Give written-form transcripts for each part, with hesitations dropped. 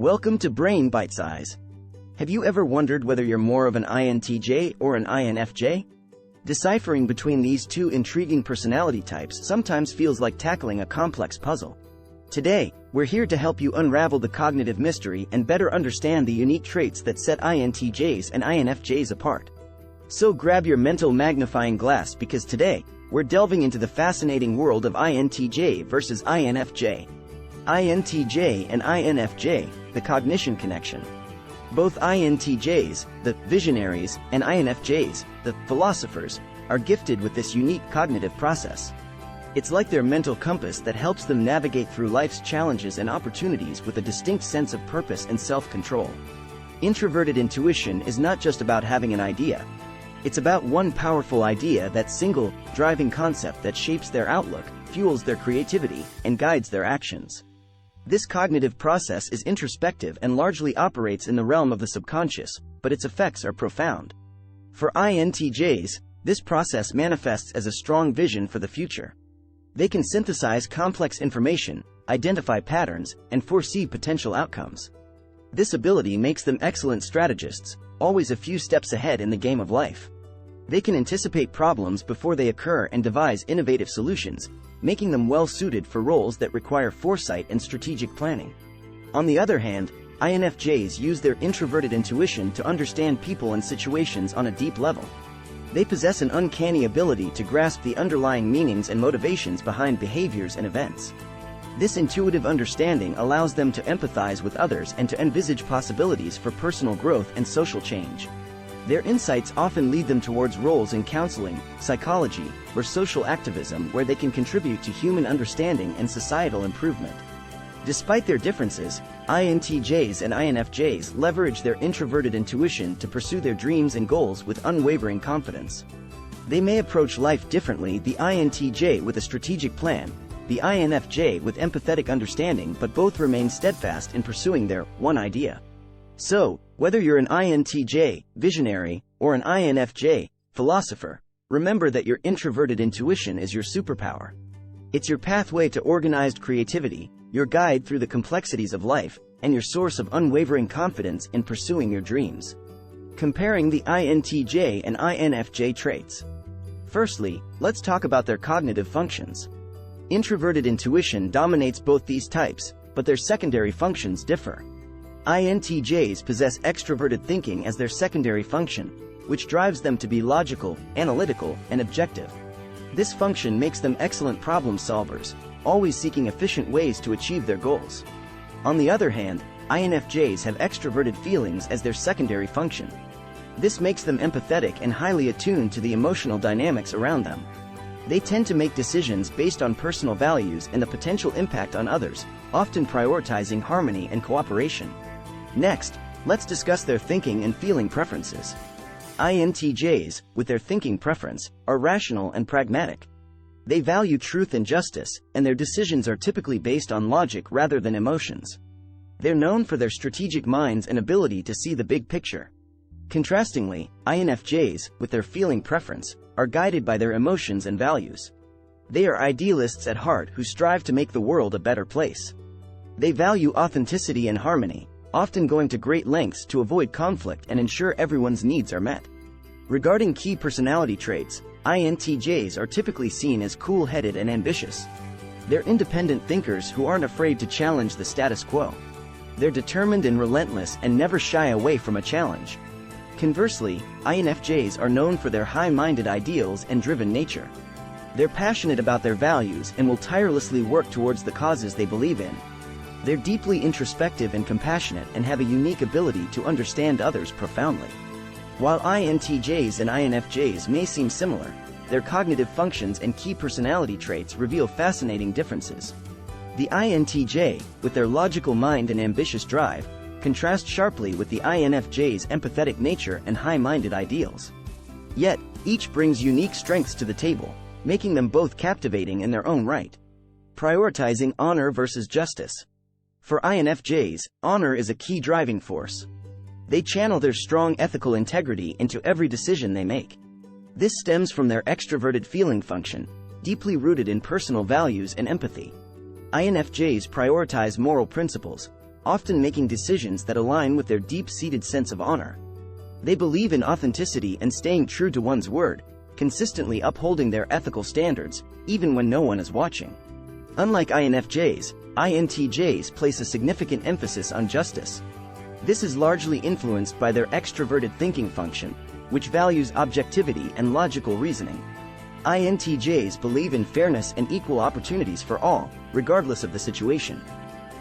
Welcome to Brain Bitesize. Have you ever wondered whether you're more of an INTJ or an INFJ? Deciphering between these two intriguing personality types sometimes feels like tackling a complex puzzle. Today, we're here to help you unravel the cognitive mystery and better understand the unique traits that set INTJs and INFJs apart. So grab your mental magnifying glass because today, we're delving into the fascinating world of INTJ versus INFJ. INTJ and INFJ, the cognition connection. Both INTJs, the visionaries, and INFJs, the philosophers, are gifted with this unique cognitive process. It's like their mental compass that helps them navigate through life's challenges and opportunities with a distinct sense of purpose and self-control. Introverted intuition is not just about having an idea. It's about one powerful idea, that single, driving concept that shapes their outlook, fuels their creativity, and guides their actions. This cognitive process is introspective and largely operates in the realm of the subconscious, but its effects are profound. For INTJs, this process manifests as a strong vision for the future. They can synthesize complex information, identify patterns, and foresee potential outcomes. This ability makes them excellent strategists, always a few steps ahead in the game of life. They can anticipate problems before they occur and devise innovative solutions, making them well-suited for roles that require foresight and strategic planning. On the other hand, INFJs use their introverted intuition to understand people and situations on a deep level. They possess an uncanny ability to grasp the underlying meanings and motivations behind behaviors and events. This intuitive understanding allows them to empathize with others and to envisage possibilities for personal growth and social change. Their insights often lead them towards roles in counseling, psychology, or social activism where they can contribute to human understanding and societal improvement. Despite their differences, INTJs and INFJs leverage their introverted intuition to pursue their dreams and goals with unwavering confidence. They may approach life differently, the INTJ with a strategic plan, the INFJ with empathetic understanding, but both remain steadfast in pursuing their one idea. So, whether you're an INTJ, visionary, or an INFJ, philosopher, remember that your introverted intuition is your superpower. It's your pathway to organized creativity, your guide through the complexities of life, and your source of unwavering confidence in pursuing your dreams. Comparing the INTJ and INFJ traits. Firstly, let's talk about their cognitive functions. Introverted intuition dominates both these types, but their secondary functions differ. INTJs possess extroverted thinking as their secondary function, which drives them to be logical, analytical, and objective. This function makes them excellent problem solvers, always seeking efficient ways to achieve their goals. On the other hand, INFJs have extroverted feelings as their secondary function. This makes them empathetic and highly attuned to the emotional dynamics around them. They tend to make decisions based on personal values and the potential impact on others, often prioritizing harmony and cooperation. Next, let's discuss their thinking and feeling preferences. INTJs, with their thinking preference, are rational and pragmatic. They value truth and justice, and their decisions are typically based on logic rather than emotions. They're known for their strategic minds and ability to see the big picture. Contrastingly, INFJs, with their feeling preference, are guided by their emotions and values. They are idealists at heart who strive to make the world a better place. They value authenticity and harmony, often going to great lengths to avoid conflict and ensure everyone's needs are met. Regarding key personality traits, INTJs are typically seen as cool-headed and ambitious. They're independent thinkers who aren't afraid to challenge the status quo. They're determined and relentless and never shy away from a challenge. Conversely, INFJs are known for their high-minded ideals and driven nature. They're passionate about their values and will tirelessly work towards the causes they believe in. They're deeply introspective and compassionate and have a unique ability to understand others profoundly. While INTJs and INFJs may seem similar, their cognitive functions and key personality traits reveal fascinating differences. The INTJ, with their logical mind and ambitious drive, contrasts sharply with the INFJ's empathetic nature and high-minded ideals. Yet, each brings unique strengths to the table, making them both captivating in their own right. Prioritizing honor versus justice. For INFJs, honor is a key driving force. They channel their strong ethical integrity into every decision they make. This stems from their extroverted feeling function, deeply rooted in personal values and empathy. INFJs prioritize moral principles, often making decisions that align with their deep-seated sense of honor. They believe in authenticity and staying true to one's word, consistently upholding their ethical standards, even when no one is watching. Unlike INFJs, INTJs place a significant emphasis on justice. This is largely influenced by their extroverted thinking function, which values objectivity and logical reasoning. INTJs believe in fairness and equal opportunities for all, regardless of the situation.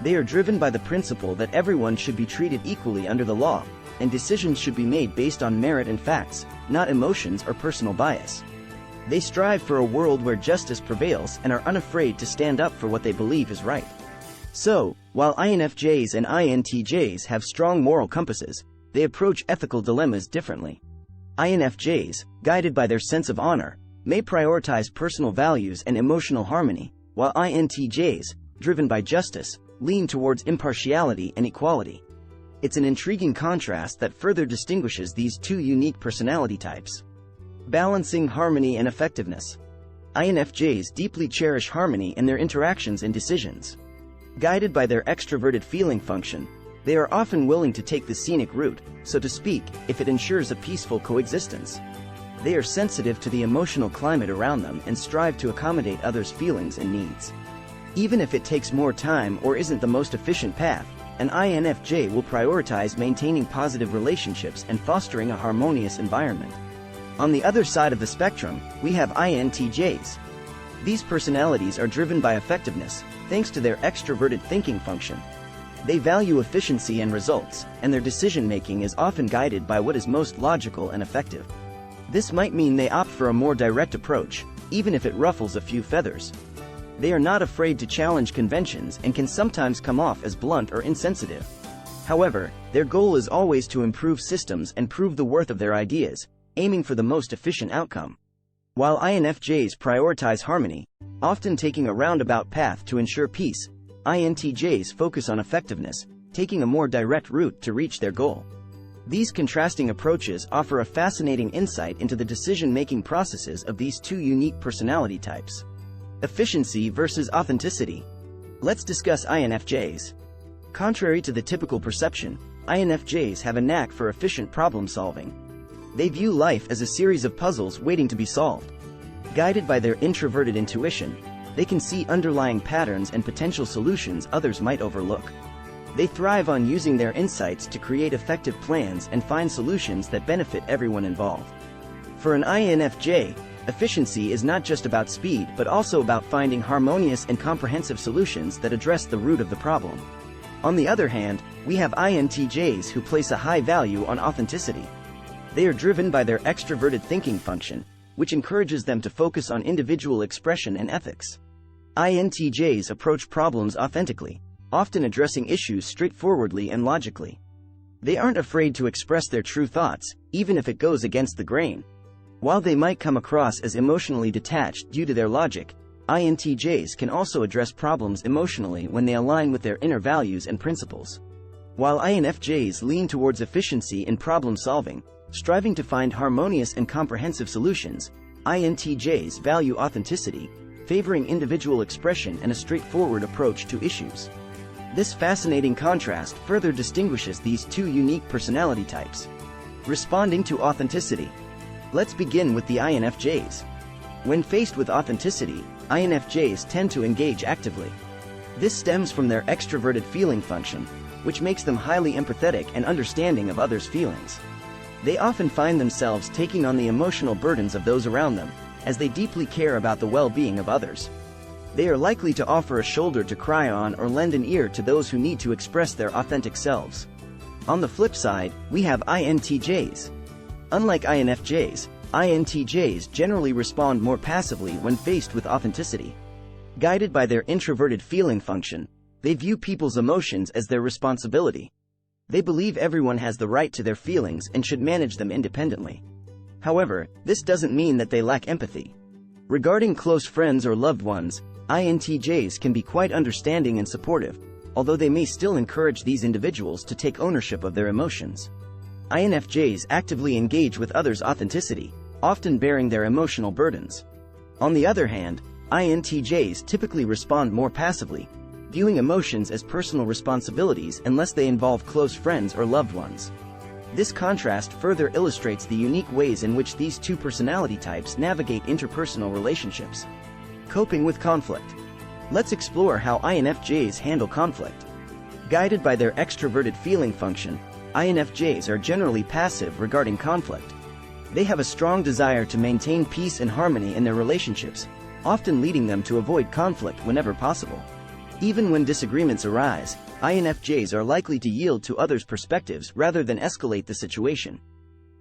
They are driven by the principle that everyone should be treated equally under the law, and decisions should be made based on merit and facts, not emotions or personal bias. They strive for a world where justice prevails and are unafraid to stand up for what they believe is right. So, while INFJs and INTJs have strong moral compasses, they approach ethical dilemmas differently. INFJs, guided by their sense of honor, may prioritize personal values and emotional harmony, while INTJs, driven by justice, lean towards impartiality and equality. It's an intriguing contrast that further distinguishes these two unique personality types. Balancing harmony and effectiveness. INFJs deeply cherish harmony in their interactions and decisions. Guided by their extroverted feeling function, they are often willing to take the scenic route, so to speak, if it ensures a peaceful coexistence. They are sensitive to the emotional climate around them and strive to accommodate others' feelings and needs. Even if it takes more time or isn't the most efficient path, an INFJ will prioritize maintaining positive relationships and fostering a harmonious environment. On the other side of the spectrum, we have INTJs. These personalities are driven by effectiveness, thanks to their extroverted thinking function. They value efficiency and results, and their decision-making is often guided by what is most logical and effective. This might mean they opt for a more direct approach, even if it ruffles a few feathers. They are not afraid to challenge conventions and can sometimes come off as blunt or insensitive. However, their goal is always to improve systems and prove the worth of their ideas, aiming for the most efficient outcome. While INFJs prioritize harmony, often taking a roundabout path to ensure peace, INTJs focus on effectiveness, taking a more direct route to reach their goal. These contrasting approaches offer a fascinating insight into the decision-making processes of these two unique personality types. Efficiency versus authenticity. Let's discuss INFJs. Contrary to the typical perception, INFJs have a knack for efficient problem-solving. They view life as a series of puzzles waiting to be solved. Guided by their introverted intuition, they can see underlying patterns and potential solutions others might overlook. They thrive on using their insights to create effective plans and find solutions that benefit everyone involved. For an INFJ, efficiency is not just about speed but also about finding harmonious and comprehensive solutions that address the root of the problem. On the other hand, we have INTJs who place a high value on authenticity. They are driven by their extroverted thinking function, which encourages them to focus on individual expression and ethics. INTJs approach problems authentically, often addressing issues straightforwardly and logically. They aren't afraid to express their true thoughts, even if it goes against the grain. While they might come across as emotionally detached due to their logic, INTJs can also address problems emotionally when they align with their inner values and principles. While INFJs lean towards efficiency in problem solving, striving to find harmonious and comprehensive solutions, INTJs value authenticity, favoring individual expression and a straightforward approach to issues. This fascinating contrast further distinguishes these two unique personality types. Responding to authenticity. Let's begin with the INFJs. When faced with authenticity, INFJs tend to engage actively. This stems from their extroverted feeling function, which makes them highly empathetic and understanding of others' feelings. They often find themselves taking on the emotional burdens of those around them, as they deeply care about the well-being of others. They are likely to offer a shoulder to cry on or lend an ear to those who need to express their authentic selves. On the flip side, we have INTJs. Unlike INFJs, INTJs generally respond more passively when faced with authenticity. Guided by their introverted feeling function, they view people's emotions as their responsibility. They believe everyone has the right to their feelings and should manage them independently. However, this doesn't mean that they lack empathy. Regarding close friends or loved ones, INTJs can be quite understanding and supportive, although they may still encourage these individuals to take ownership of their emotions. INFJs actively engage with others' authenticity, often bearing their emotional burdens. On the other hand, INTJs typically respond more passively, viewing emotions as personal responsibilities unless they involve close friends or loved ones. This contrast further illustrates the unique ways in which these two personality types navigate interpersonal relationships. Coping with conflict. Let's explore how INFJs handle conflict. Guided by their extroverted feeling function, INFJs are generally passive regarding conflict. They have a strong desire to maintain peace and harmony in their relationships, often leading them to avoid conflict whenever possible. Even when disagreements arise, INFJs are likely to yield to others' perspectives rather than escalate the situation.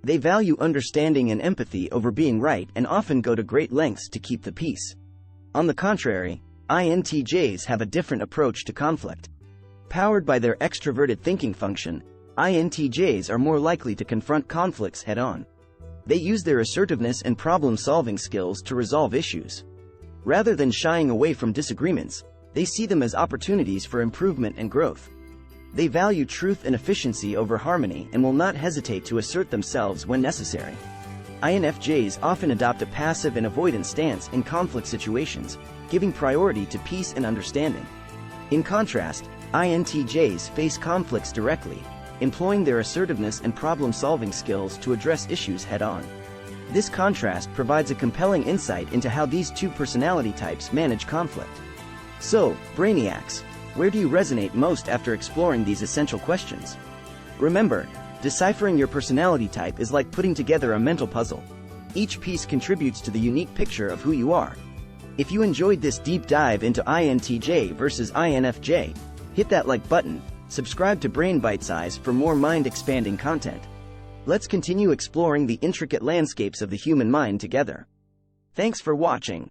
They value understanding and empathy over being right and often go to great lengths to keep the peace. On the contrary, INTJs have a different approach to conflict. Powered by their extroverted thinking function, INTJs are more likely to confront conflicts head-on. They use their assertiveness and problem-solving skills to resolve issues. Rather than shying away from disagreements, they see them as opportunities for improvement and growth. They value truth and efficiency over harmony and will not hesitate to assert themselves when necessary. INFJs often adopt a passive and avoidant stance in conflict situations, giving priority to peace and understanding. In contrast, INTJs face conflicts directly, employing their assertiveness and problem-solving skills to address issues head-on. This contrast provides a compelling insight into how these two personality types manage conflict. So, Brainiacs, where do you resonate most after exploring these essential questions? Remember, deciphering your personality type is like putting together a mental puzzle. Each piece contributes to the unique picture of who you are. If you enjoyed this deep dive into INTJ versus INFJ, hit that like button, subscribe to Bitesize for more mind-expanding content. Let's continue exploring the intricate landscapes of the human mind together. Thanks for watching.